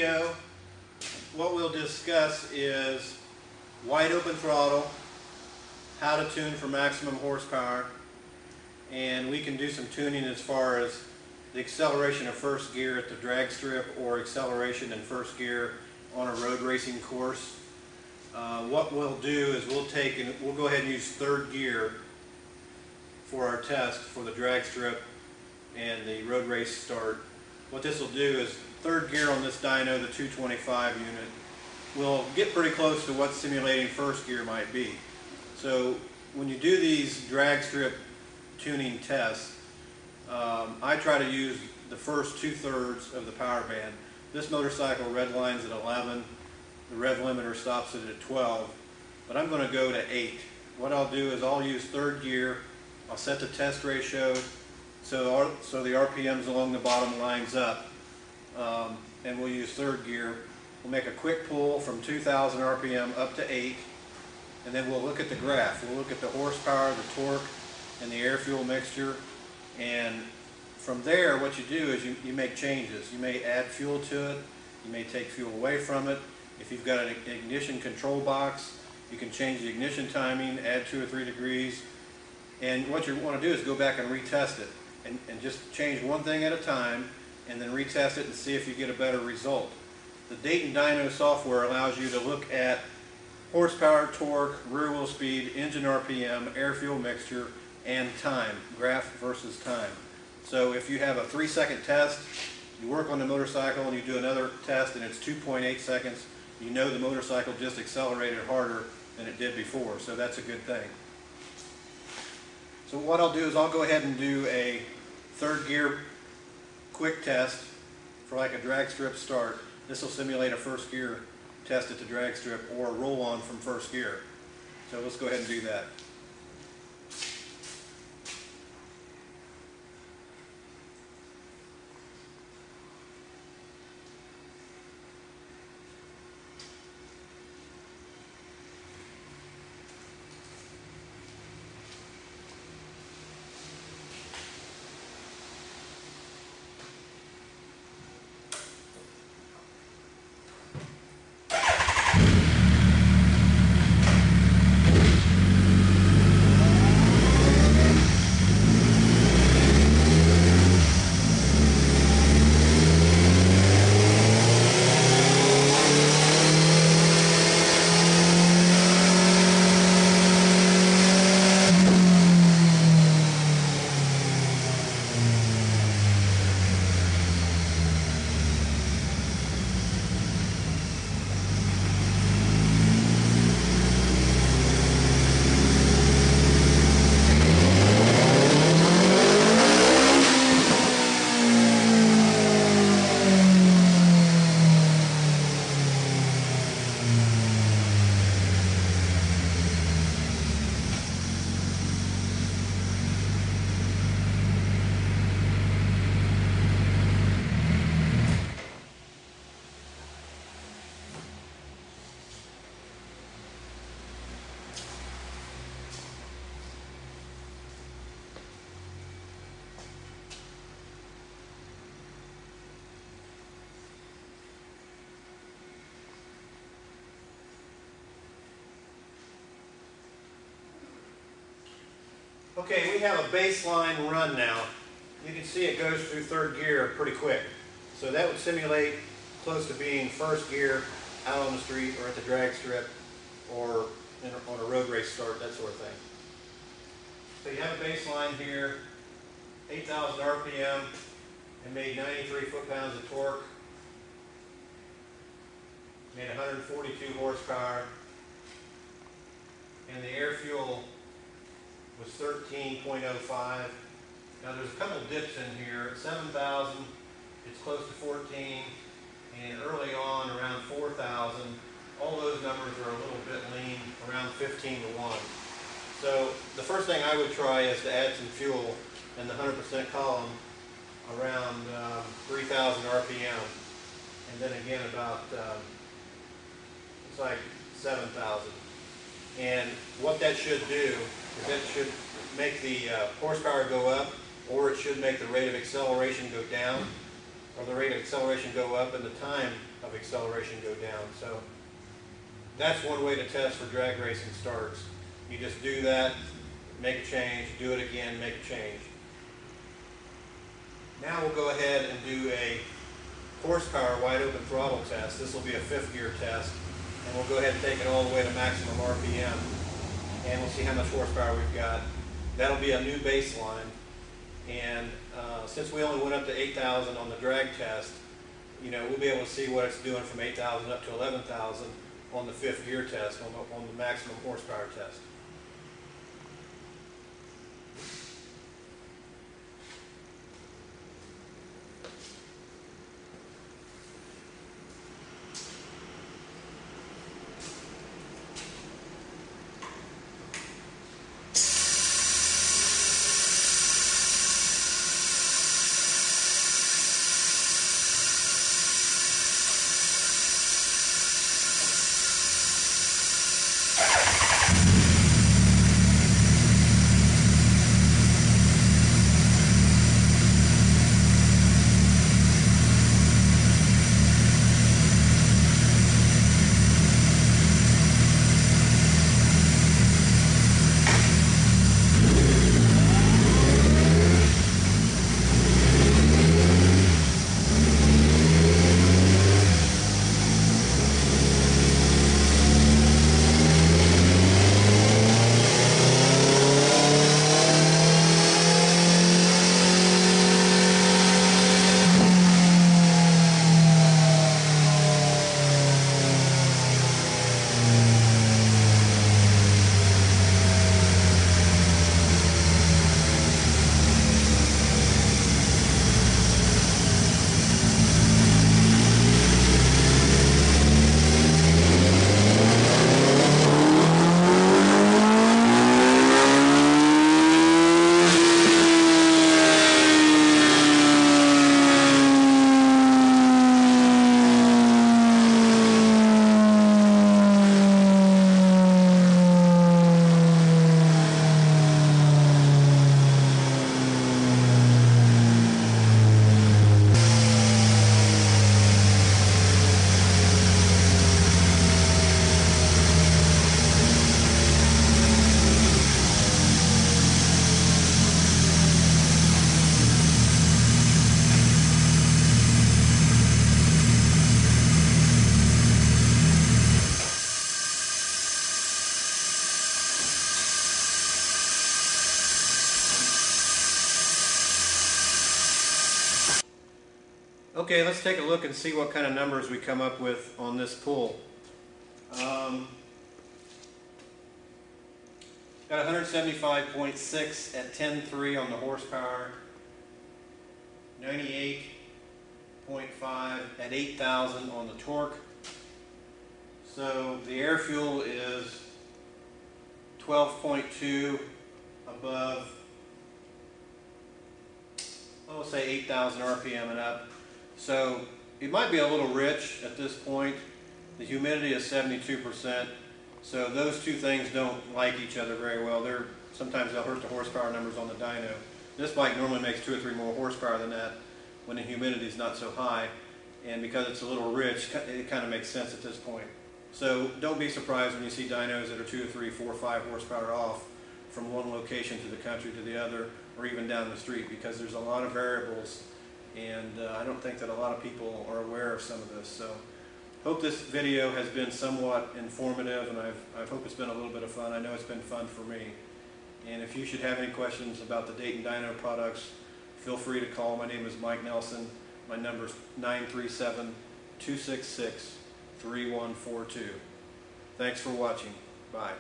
video, what we'll discuss is wide open throttle, how to tune for maximum horsepower, and we can do some tuning as far as the acceleration of first gear at the drag strip or acceleration in first gear on a road racing course. What we'll do is we'll go ahead and use third gear for our test for the drag strip and the road race start. What this will do is third gear on this dyno, the 225 unit, will get pretty close to what simulating first gear might be. So when you do these drag strip tuning tests, I try to use the first 2/3 of the power band. This motorcycle red lines at 11, the rev limiter stops it at 12, but I'm going to go to 8. What I'll do is I'll use third gear, I'll set the test ratio so the RPMs along the bottom lines up, and we'll use third gear. We'll make a quick pull from 2,000 RPM up to 8, and then we'll look at the graph. We'll look at the horsepower, the torque, and the air-fuel mixture, and from there what you do is you make changes. You may add fuel to it, you may take fuel away from it. If you've got an ignition control box, you can change the ignition timing, add 2 or 3 degrees, and what you want to do is go back and retest it, and just change one thing at a time, and then retest it and see if you get a better result. The Dyno software allows you to look at horsepower, torque, rear wheel speed, engine RPM, air-fuel mixture, and time, graph versus time. So if you have a 3-second test, you work on the motorcycle and you do another test and it's 2.8 seconds, you know the motorcycle just accelerated harder than it did before, so that's a good thing. So what I'll do is I'll go ahead and do a third gear quick test for like a drag strip start. This will simulate a first gear test at the drag strip or a roll on from first gear. So let's go ahead and do that. Okay, we have a baseline run now. You can see it goes through third gear pretty quick. So that would simulate close to being first gear out on the street or at the drag strip or on a road race start, that sort of thing. So you have a baseline here, 8,000 RPM, and made 93 foot-pounds of torque, made 142 horsepower, and the air-fuel was 13.05. Now there's a couple dips in here. At 7,000, it's close to 14, and early on around 4,000, all those numbers are a little bit lean, around 15 to 1. So the first thing I would try is to add some fuel in the 100% column around 3,000 RPM, and then again about it's like 7,000. And what that should do is that should make the horsepower go up, or it should make the rate of acceleration go down. or the rate of acceleration go up and the time of acceleration go down. So that's one way to test for drag racing starts. You just do that, make a change, do it again, make a change. Now we'll go ahead and do a horsepower wide open throttle test. This will be a 5th gear test, and we'll go ahead and take it all the way to maximum RPM, and we'll see how much horsepower we've got. That'll be a new baseline, and since we only went up to 8,000 on the drag test, we'll be able to see what it's doing from 8,000 up to 11,000 on the 5th gear test, on the maximum horsepower test. Okay, let's take a look and see what kind of numbers we come up with on this pull. Got 175.6 at 10.3 on the horsepower, 98.5 at 8,000 on the torque. So the air fuel is 12.2 above, let's say 8,000 RPM and up. So it might be a little rich at this point. The humidity is 72%. So those two things don't like each other very well. Sometimes they'll hurt the horsepower numbers on the dyno. This bike normally makes 2 or 3 more horsepower than that when the humidity is not so high. And because it's a little rich, it kind of makes sense at this point. So don't be surprised when you see dynos that are 2 or 3, 4, 5 horsepower off from one location to the country to the other, or even down the street, because there's a lot of variables, and I don't think that a lot of people are aware of some of this. So hope this video has been somewhat informative, and I hope it's been a little bit of fun. I know it's been fun for me. And if you should have any questions about the Dayton Dyno products, feel free to call. My name is Mike Nelson. My number is 937-266-3142. Thanks for watching. Bye.